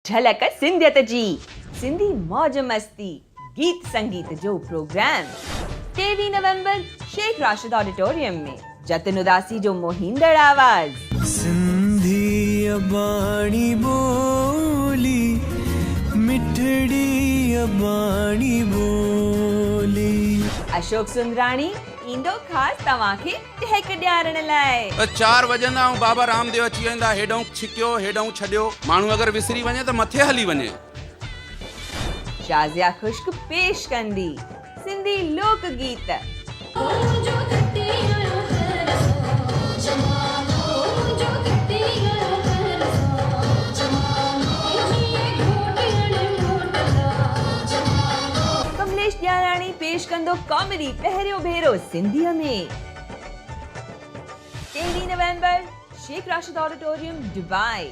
झलक सिंधियत जी सिंधी मौज मस्ती गीत संगीत जो प्रोग्राम 23 नवंबर शेख राशिद ऑडिटोरियम में जतिन उदासी जो मोहिंदड़ आवाज सिंधी अबाणी बोली मिठड़ी अबाणी बोली अशोक सुंदराणी ईंदो ख़ासि तव्हांखे टहक ॾियारण लाइ 4 वॼंदा ऐं बाबा रामदेव अची वेंदा हेॾां छिकियो हेॾां छॾियो माण्हू अगरि विसरी वञे त मथे हली वञे शाज़िया खुश्क पेश कंदी सिंधी लोक गीत कमलेश ॾियाराणी पेश कंदो कॉमेडी पहिरियों भेरो सिंधीअ में 23 नवंबर Sheikh Rashid auditorium Dubai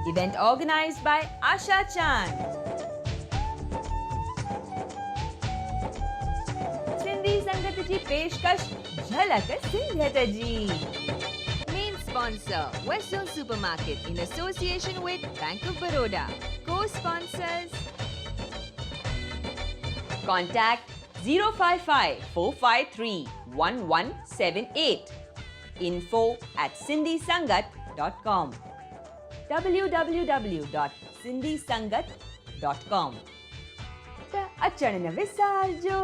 Event organized by Asha Chand. Sindhi Sangat ji peshkash Jhalak Sindhiyat ji. Main sponsor Western Supermarket in association with Bank of Baroda. Co-sponsors Contact 055 453 1178. info@sindhisangat.com www.sindhisangat.com त अचण न विसारजो।